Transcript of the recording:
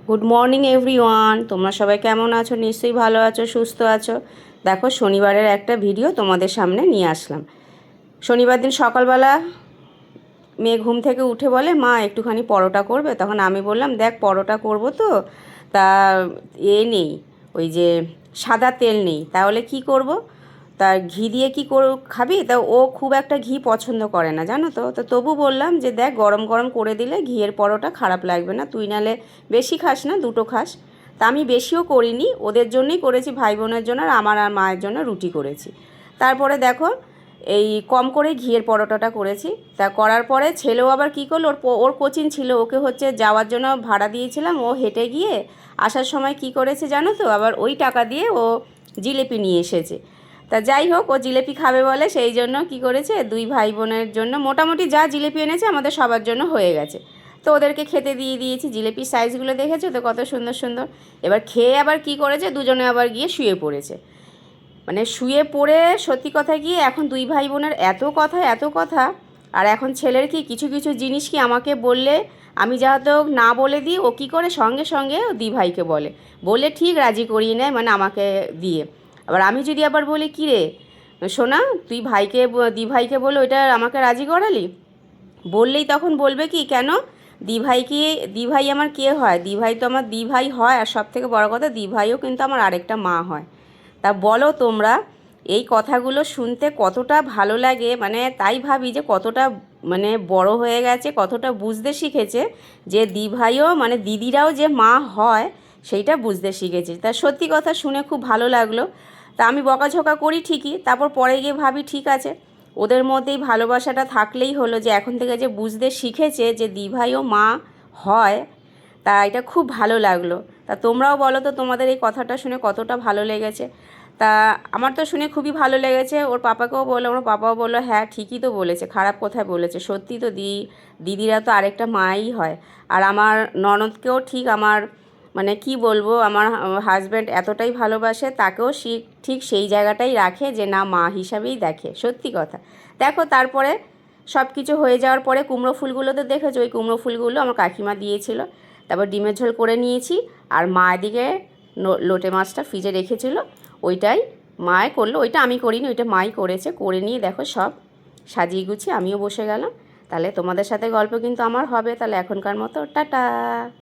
Good morning everyone, তোমরা সবাই কেমন আছো? নিশ্চয়ই ভালো আছো, সুস্থ আছো। দেখো, শনিবারের একটা ভিডিও তোমাদের সামনে নিয়ে আসলাম। শনিবার দিন সকালবেলা মেয়ে ঘুম থেকে উঠে বলে, মা একটুখানি পরোটা করবে? তখন আমি বললাম, দেখ পরোটা করব তো, তা নেই, ওই যে সাদা তেল নেই, তাহলে কি করব? তা ঘি দিয়ে কি খাবি? তা ও খুব একটা ঘি পছন্দ করে না, জানো তো। তো তবু বললাম যে দেখ, গরম গরম করে দিলে ঘিয়ের পরোটা খারাপ লাগবে না, তুই নালে বেশি খাস না, দুটো খাস। তা আমি বেশিও করিনি, ওদের জন্যই করেছি, ভাই বোনের জন্য, আর আমার আর মায়ের জন্য রুটি করেছি। তারপরে দেখো, এই কম করে ঘিয়ের পরোটাটা করেছি। তা করার পরে ছেলেও আবার কী করলো, ওর কোচিং ছিল, ওকে হচ্ছে যাওয়ার জন্য ভাড়া দিয়েছিলাম, ও হেঁটে গিয়ে আসার সময় কি করেছে জানো তো, আবার ওই টাকা দিয়ে ও জিলিপি নিয়ে এসেছে। তা যাই হোক, ও জিলিপি খাবে বলে সেই জন্য কি করেছে, দুই ভাই বোনের জন্য মোটামুটি যা জিলিপি এনেছে আমাদের সবার জন্য হয়ে গেছে। তো ওদেরকে খেতে দিয়ে দিয়েছি। জিলিপির সাইজগুলো দেখেছো তো কত সুন্দর সুন্দর। এবার খেয়ে আবার কি করেছে, দুজনে আবার গিয়ে শুয়ে পড়েছে। মানে শুয়ে পড়ে সত্যি কথা কি, এখন দুই ভাই বোনের এত কথা এত কথা। আর এখন ছেলের কি কিছু কিছু জিনিস কি আমাকে বললে, আমি যাতে না বলে দিই, ও কী করে সঙ্গে সঙ্গে দি ভাইকে বলে, বলে ঠিক রাজি করিয়ে নেয়, মানে আমাকে দিয়ে। আবার আমি যদি আবার বলি, কী রে শোনা, তুই ভাইকে দি ভাইকে বলে ওইটা আমাকে রাজি করালি, বললেই তখন বলবে কি, কেন দিভাই কি, দিভাই আমার কে হয়? দিভাই তো আমার দিভাই হয়, আর সব থেকে বড় কথা, দিভাইও কিন্তু আমার আরেকটা মা হয়। তা বলো তোমরা, এই কথাগুলো শুনতে কতটা ভালো লাগে, মানে তাই ভাবি যে কতটা মানে বড় হয়ে গেছে, কতটা বুঝতে শিখেছে, যে দিভাইও মানে দিদিরাও যে মা হয় সেইটা বুঝতে শিখেছে। তা সত্যি কথা শুনে খুব ভালো লাগলো। তা আমি বকাঝকা করি ঠিকই, তারপর পরে গিয়ে ভাবি ঠিক আছে, ওদের মধ্যেই ভালোবাসাটা থাকলেই হলো, যে এখন থেকে যে বুঝতে শিখেছে যে দিভাইও মা হয়, তা এটা খুব ভালো লাগলো। তা তোমরাও বলো তো, তোমাদের এই কথাটা শুনে কতটা ভালো লেগেছে। তা আমার তো শুনে খুবই ভালো লেগেছে। ওর পাপাকেও বললো, ওর পাপাও বললো হ্যাঁ ঠিকই তো বলেছে, খারাপ কোথায় বলেছে, সত্যি তো দিদিরা তো আরেকটা মাই হয়। আর আমার ননদকেও ঠিক আমার মানে কি বলবো, আমার হাজব্যান্ড এতটাই ভালোবাসে, তাকেও ঠিক সেই জায়গাটাই রাখে, যে না মা হিসাবেই দেখে, সত্যি কথা। দেখো তারপরে সব কিছু হয়ে যাওয়ার পরে কুমড়ো ফুলগুলো তো দেখেছো, ওই কুমড়ো ফুলগুলো আমার কাকিমা দিয়েছিল। তারপর ডিমের ঝোল করে নিয়েছি। আর মা এদিকে লোটে মাছটা ফ্রিজে রেখেছিল, ওইটাই মায় করলো, ওইটা আমি করিনি, ওইটা মাই করেছে। করে নিয়ে দেখো সব সাজিয়ে গুছিয়ে আমিও বসে গেলাম। তাহলে তোমাদের সাথে গল্প কিন্তু আমার হবে। তাহলে এখনকার মতো টাটা।